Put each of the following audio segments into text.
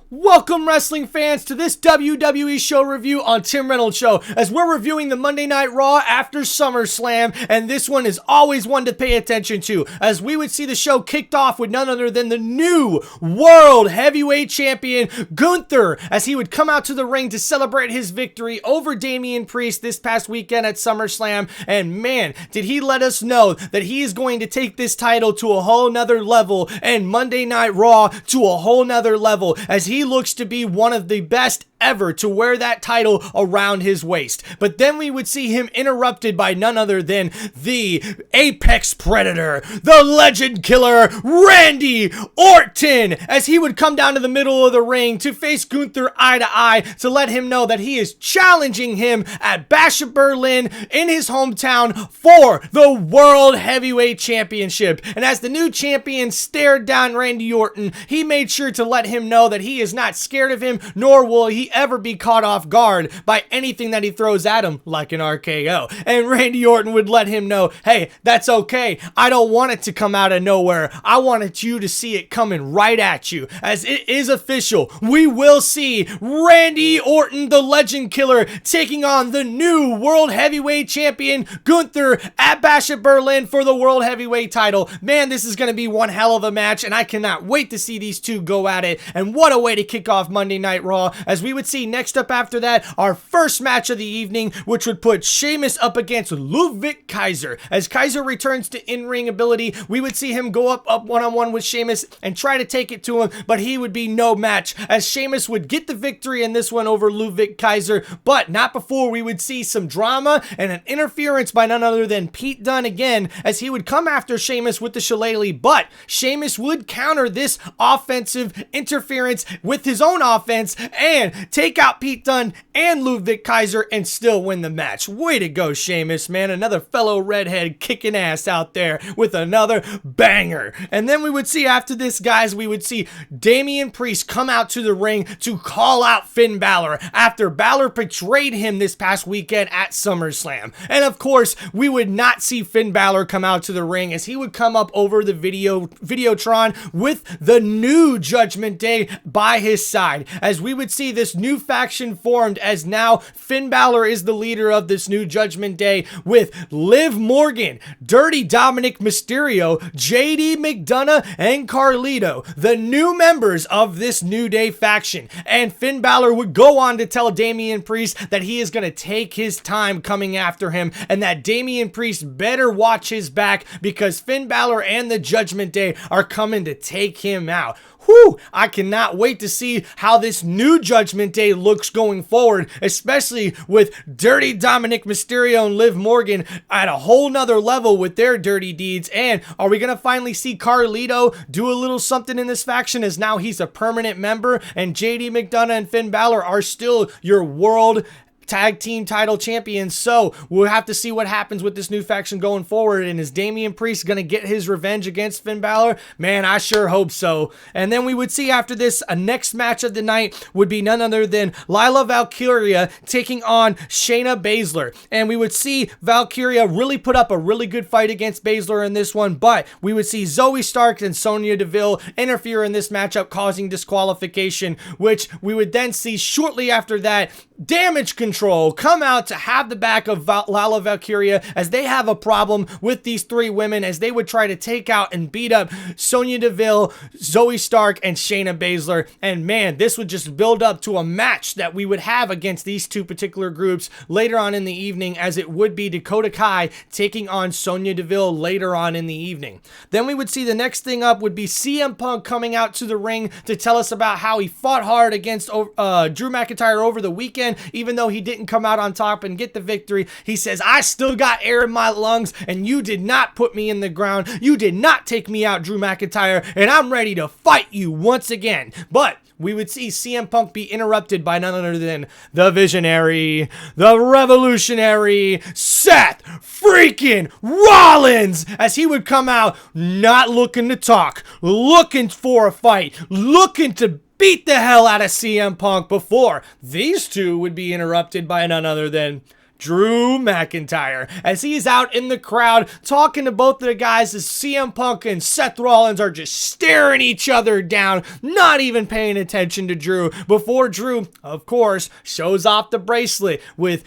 Welcome, wrestling fans, to this WWE show review on Tim Reynolds Show, as we're reviewing the Monday Night Raw after SummerSlam, and this one is always one to pay attention to, as we would see the show kicked off with none other than the new World Heavyweight Champion, Gunther, as he would come out to the ring to celebrate his victory over Damian Priest this past weekend at SummerSlam, and man, did he let us know that he is going to take this title to a whole nother level, and Monday Night Raw to a whole nother level, as he looks to be one of the best ever to wear that title around his waist. But then we would see him interrupted by none other than the Apex Predator, the Legend Killer, Randy Orton, as he would come down to the middle of the ring to face Gunther eye to eye to let him know that he is challenging him at Bash of Berlin in his hometown for the World Heavyweight Championship. And as the new champion stared down Randy Orton, he made sure to let him know that he is not scared of him, nor will he ever be caught off guard by anything that he throws at him, like an RKO. And Randy Orton would let him know, hey, that's okay. I don't want it to come out of nowhere. I wanted you to see it coming right at you. As it is official, we will see Randy Orton, the Legend Killer, taking on the new World Heavyweight Champion, Gunther, at Bash at Berlin for the World Heavyweight title. Man, this is going to be one hell of a match, and I cannot wait to see these two go at it. And what a way to kick off Monday Night Raw, as we would see next up after that our first match of the evening, which would put Sheamus up against Ludwig Kaiser. As Kaiser returns to in-ring ability, we would see him go up one-on-one with Sheamus and try to take it to him, but he would be no match, as Sheamus would get the victory in this one over Ludwig Kaiser, but not before we would see some drama and an interference by none other than Pete Dunne again, as he would come after Sheamus with the shillelagh, but Sheamus would counter this offensive interference with his own offense and take out Pete Dunne and Ludwig Kaiser and still win the match. Way to go, Sheamus, man. Another fellow redhead kicking ass out there with another banger. And then we would see after this, guys, we would see Damian Priest come out to the ring to call out Finn Balor after Balor betrayed him this past weekend at SummerSlam. And of course, we would not see Finn Balor come out to the ring, as he would come up over the Videotron with the new Judgment Day by his side, as we would see this new faction formed, as now Finn Balor is the leader of this new Judgment Day, with Liv Morgan, Dirty Dominic Mysterio, JD McDonough, and Carlito, the new members of this New Day faction. And Finn Balor would go on to tell Damian Priest that he is going to take his time coming after him, and that Damian Priest better watch his back, because Finn Balor and the Judgment Day are coming to take him out. Whew, I cannot wait to see how this new Judgment Day looks going forward, especially with Dirty Dominic Mysterio and Liv Morgan at a whole nother level with their dirty deeds. And are we going to finally see Carlito do a little something in this faction, as now he's a permanent member, and JD McDonough and Finn Balor are still your world tag team title champions? So we'll have to see what happens with this new faction going forward. And is Damian Priest going to get his revenge against Finn Balor? Man, I sure hope so. And then we would see after this, a next match of the night would be none other than Lila Valkyria taking on Shayna Baszler. And we would see Valkyria really put up a really good fight against Baszler in this one, but we would see Zoe Stark and Sonya Deville interfere in this matchup, causing disqualification, which we would then see shortly after that Damage Control come out to have the back of Lila Valkyria, as they have a problem with these three women, as they would try to take out and beat up Sonya Deville, Zoe Stark, and Shayna Baszler. And man, this would just build up to a match that we would have against these two particular groups later on in the evening, as it would be Dakota Kai taking on Sonya Deville later on in the evening. Then we would see the next thing up would be CM Punk coming out to the ring to tell us about how he fought hard against Drew McIntyre over the weekend. Even though he didn't come out on top and get the victory, he says, I still got air in my lungs, and you did not put me in the ground. You did not take me out, Drew McIntyre, and I'm ready to fight you once again. But we would see CM Punk be interrupted by none other than the visionary, the revolutionary, Seth freaking Rollins, as he would come out not looking to talk, looking for a fight, looking to beat the hell out of CM Punk, before these two would be interrupted by none other than Drew McIntyre, as he's out in the crowd talking to both of the guys as CM Punk and Seth Rollins are just staring each other down, not even paying attention to Drew, before Drew, of course, shows off the bracelet with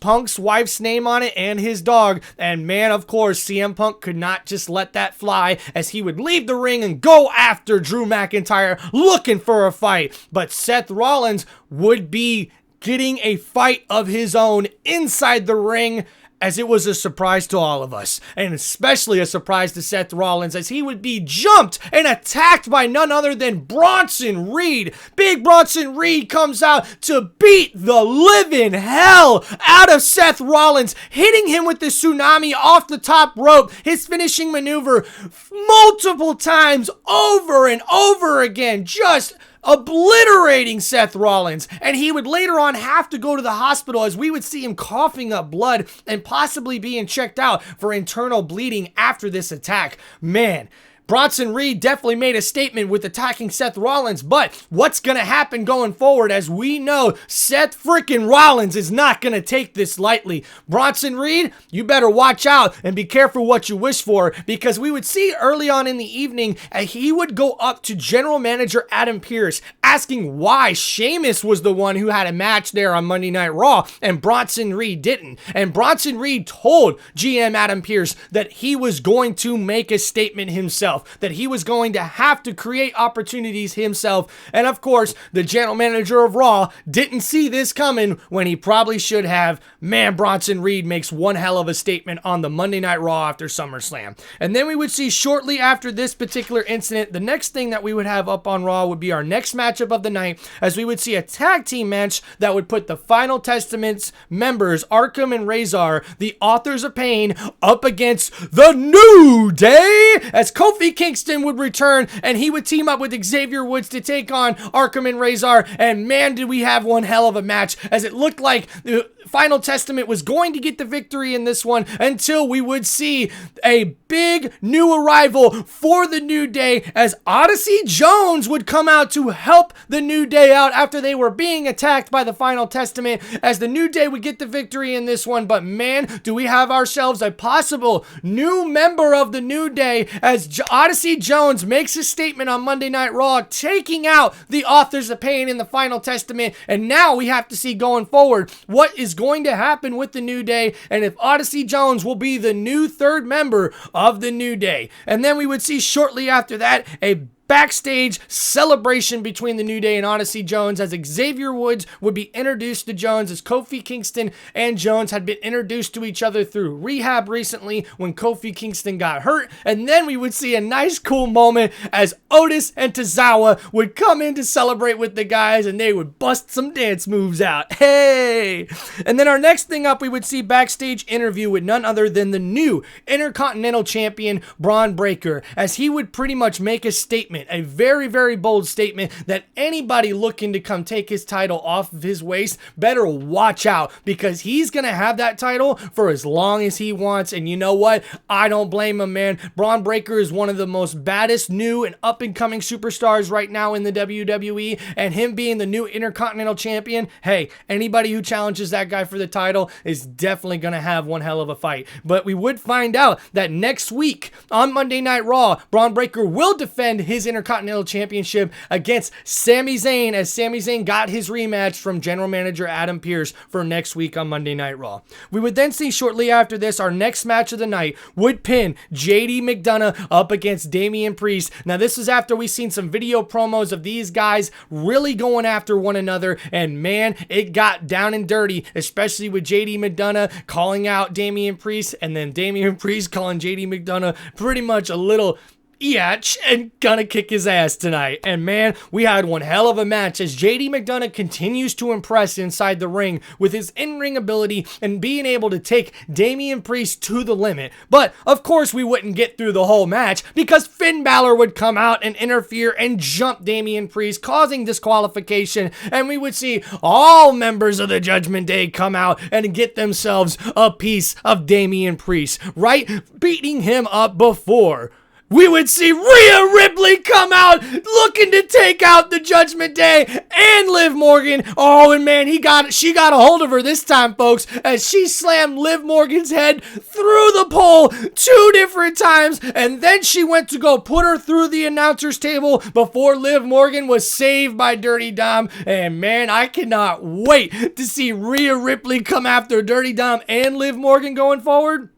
Punk's wife's name on it and his dog. And man, of course, CM Punk could not just let that fly, as he would leave the ring and go after Drew McIntyre looking for a fight. But Seth Rollins would be getting a fight of his own inside the ring, as it was a surprise to all of us, and especially a surprise to Seth Rollins, as he would be jumped and attacked by none other than Bronson Reed. Big Bronson Reed comes out to beat the living hell out of Seth Rollins, hitting him with the tsunami off the top rope, his finishing maneuver multiple times over and over again, just obliterating Seth Rollins. And he would later on have to go to the hospital, as we would see him coughing up blood and possibly being checked out for internal bleeding after this attack. Man, Bronson Reed definitely made a statement with attacking Seth Rollins, but what's going to happen going forward, as we know Seth freaking Rollins is not going to take this lightly. Bronson Reed, you better watch out and be careful what you wish for, because we would see early on in the evening he would go up to General Manager Adam Pearce asking why Sheamus was the one who had a match there on Monday Night Raw and Bronson Reed didn't. And Bronson Reed told GM Adam Pearce that he was going to make a statement himself, that he was going to have to create opportunities himself. And of course, the general manager of Raw didn't see this coming when he probably should have. Man, Bronson Reed makes one hell of a statement on the Monday Night Raw after SummerSlam. And then we would see shortly after this particular incident, the next thing that we would have up on Raw would be our next matchup of the night, as we would see a tag team match that would put the Final Testament's members, Arkham and Razor, the Authors of Pain, up against the New Day, as Kofi Kingston would return and he would team up with Xavier Woods to take on Arkham and Razor. And man, did we have one hell of a match, as it looked like the Final Testament was going to get the victory in this one, until we would see a big new arrival for the New Day, as Odyssey Jones would come out to help the New Day out after they were being attacked by the Final Testament, as the New Day would get the victory in this one. But man, do we have ourselves a possible new member of the New Day, as Odyssey Jones makes a statement on Monday Night Raw, taking out the Authors of Pain in the Final Testament. And now we have to see going forward what is going to happen with the New Day, and if Odyssey Jones will be the new third member of the New Day. And then we would see shortly after that a backstage celebration between the New Day and Odyssey Jones, as Xavier Woods would be introduced to Jones, as Kofi Kingston and Jones had been introduced to each other through rehab recently when Kofi Kingston got hurt. And then we would see a nice cool moment as Otis and Tozawa would come in to celebrate with the guys, and they would bust some dance moves out. Hey! And then our next thing up, we would see backstage interview with none other than the new Intercontinental Champion Braun Breaker, as he would pretty much make a statement, a very, very bold statement, that anybody looking to come take his title off of his waist better watch out, because he's going to have that title for as long as he wants. And you know what? I don't blame him, man. Braun Breaker is one of the most baddest new and up-and-coming superstars right now in the WWE, and him being the new Intercontinental Champion, hey, anybody who challenges that guy for the title is definitely going to have one hell of a fight. But we would find out that next week on Monday Night Raw, Braun Breaker will defend his Intercontinental Championship against Sami Zayn, as Sami Zayn got his rematch from General Manager Adam Pearce for next week on Monday Night Raw. We would then see shortly after this our next match of the night would pin JD McDonough up against Damian Priest. Now this is after we've seen some video promos of these guys really going after one another, and man, it got down and dirty, especially with JD McDonough calling out Damian Priest, and then Damian Priest calling JD McDonough pretty much a little Yatch, and gonna kick his ass tonight. And man, we had one hell of a match, as JD McDonough continues to impress inside the ring with his in-ring ability and being able to take Damian Priest to the limit. But of course we wouldn't get through the whole match, because Finn Balor would come out and interfere and jump Damian Priest, causing disqualification, and we would see all members of the Judgment Day come out and get themselves a piece of Damian Priest, right? Beating him up before we would see Rhea Ripley come out looking to take out the Judgment Day and Liv Morgan. Oh, and man, she got a hold of her this time, folks, as she slammed Liv Morgan's head through the pole 2 different times, and then she went to go put her through the announcer's table before Liv Morgan was saved by Dirty Dom. And man, I cannot wait to see Rhea Ripley come after Dirty Dom and Liv Morgan going forward.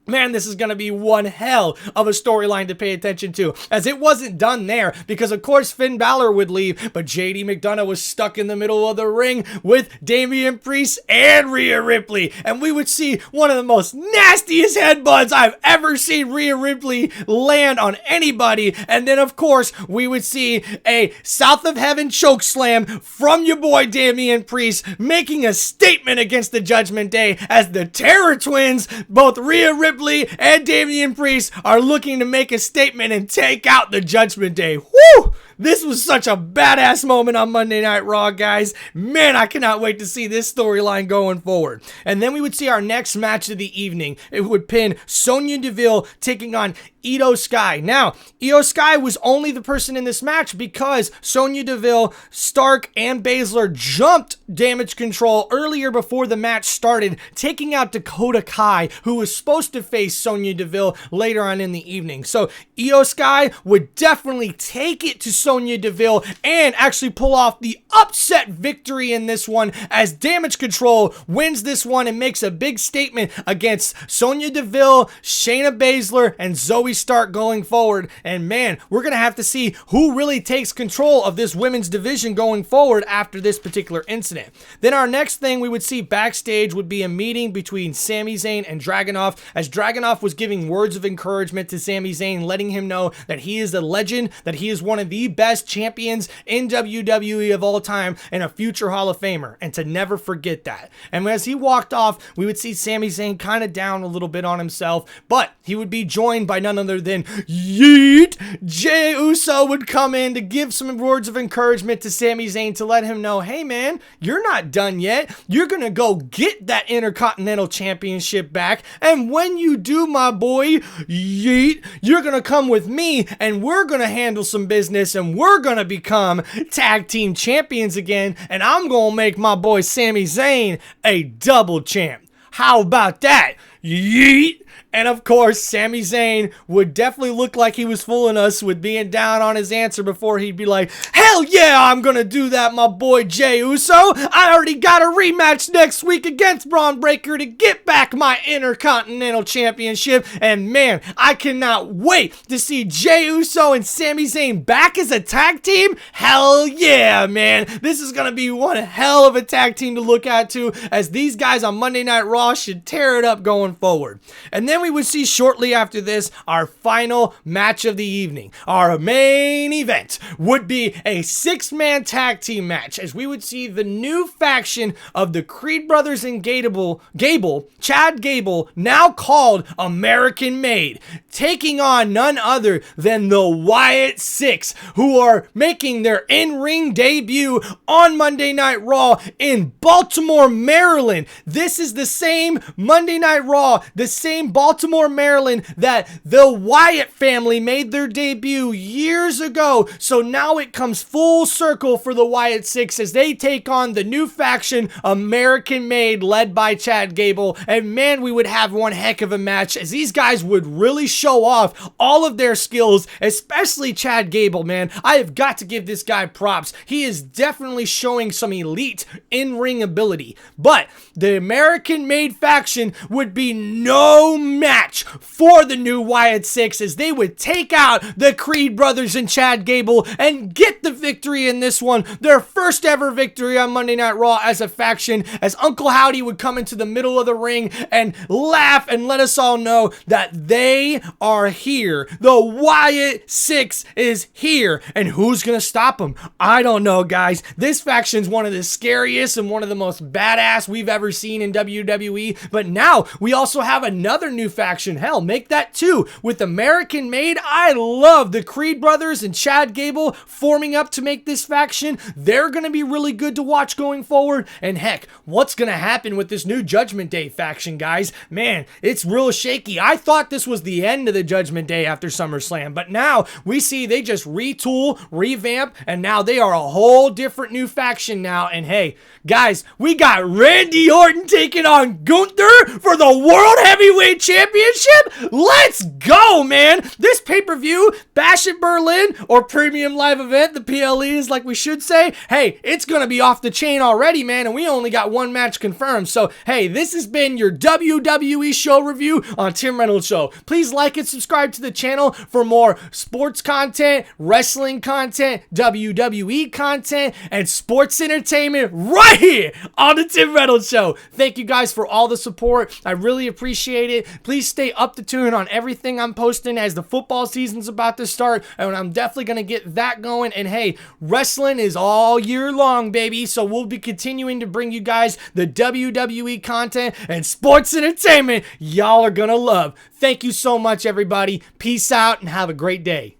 Man, this is going to be one hell of a storyline to pay attention to, as it wasn't done there, because of course Finn Balor would leave, but JD McDonough was stuck in the middle of the ring with Damian Priest and Rhea Ripley, and we would see one of the most nastiest headbutts I've ever seen Rhea Ripley land on anybody, and then of course we would see a South of Heaven chokeslam from your boy Damian Priest, making a statement against the Judgment Day, as the Terror Twins, both Rhea Ripley and Damian Priest, are looking to make a statement and take out the Judgment Day. Woo! This was such a badass moment on Monday Night Raw, guys. Man, I cannot wait to see this storyline going forward. And then we would see our next match of the evening. It would pin Sonya Deville taking on Io Sky. Now, Io Sky was only the person in this match because Sonya Deville, Stark, and Baszler jumped Damage Control earlier before the match started, taking out Dakota Kai, who was supposed to face Sonya Deville later on in the evening. So Io Sky would definitely take it to Sonya Deville and actually pull off the upset victory in this one, as Damage Control wins this one and makes a big statement against Sonya Deville, Shayna Baszler, and Zoe Stark going forward. And man, we're gonna have to see who really takes control of this women's division going forward after this particular incident. Then our next thing we would see backstage would be a meeting between Sami Zayn and Dragunov, as Dragunov was giving words of encouragement to Sami Zayn, letting him know that he is a legend, that he is one of the best champions in WWE of all time and a future Hall of Famer, and to never forget that. And as he walked off, we would see Sami Zayn kind of down a little bit on himself, but he would be joined by none other than Yeet. Jey Uso would come in to give some words of encouragement to Sami Zayn to let him know, hey man, you're not done yet. You're gonna go get that Intercontinental Championship back, and when you do, my boy, Yeet, you're gonna come with me and we're gonna handle some business and we're gonna become tag team champions again, and I'm gonna make my boy Sami Zayn a double champ. How about that? Yeet. And of course, Sami Zayn would definitely look like he was fooling us with being down on his answer before he'd be like, hell yeah, I'm gonna do that, my boy Jey Uso. I already got a rematch next week against Braun Breaker to get back my Intercontinental Championship. And man, I cannot wait to see Jey Uso and Sami Zayn back as a tag team. Hell yeah, man. This is gonna be one hell of a tag team to look at too, as these guys on Monday Night Raw should tear it up going forward. And then we would see shortly after this our final match of the evening. Our main event would be a 6-man tag team match, as we would see the new faction of the Creed Brothers and Chad Gable, now called American Made, taking on none other than the Wyatt Six, who are making their in-ring debut on Monday Night Raw in Baltimore, Maryland. This is the same Monday Night Raw, the same Baltimore, Maryland that the Wyatt family made their debut years ago. So now it comes full circle for the Wyatt Six as they take on the new faction, American Made, led by Chad Gable. And man, we would have one heck of a match, as these guys would really show off all of their skills, especially Chad Gable, man. I have got to give this guy props. He is definitely showing some elite in-ring ability. But the American Made faction would be no match for the new Wyatt Six, as they would take out the Creed Brothers and Chad Gable and get the victory in this one. Their first ever victory on Monday Night Raw as a faction, as Uncle Howdy would come into the middle of the ring and laugh and let us all know that they are here. The Wyatt Six is here. And who's gonna stop them? I don't know, guys. This faction's one of the scariest and one of the most badass we've ever seen in WWE. But now we also have another new new faction. Hell, make that 2 with American Made. I love the Creed brothers and Chad Gable forming up to make this faction. They're going to be really good to watch going forward. And heck, what's going to happen with this new Judgment Day faction, guys? Man, it's real shaky. I thought this was the end of the Judgment Day after SummerSlam, but now we see they just retool, revamp, and now they are a whole different new faction now. And hey, guys, we got Randy Orton taking on Gunther for the World Heavyweight Championship. Let's go, man. This pay-per-view, Bash at Berlin, or Premium Live Event, the PLEs like we should say, hey, it's going to be off the chain already, man, and we only got one match confirmed. So, hey, this has been your WWE show review on Tim Reynolds Show. Please like and subscribe to the channel for more sports content, wrestling content, WWE content, and sports entertainment right here on the Tim Reynolds Show. Thank you guys for all the support. I really appreciate it. Please stay up to tune on everything I'm posting as the football season's about to start, and I'm definitely going to get that going. And hey, wrestling is all year long, baby, so we'll be continuing to bring you guys the WWE content and sports entertainment y'all are going to love. Thank you so much, everybody. Peace out and have a great day.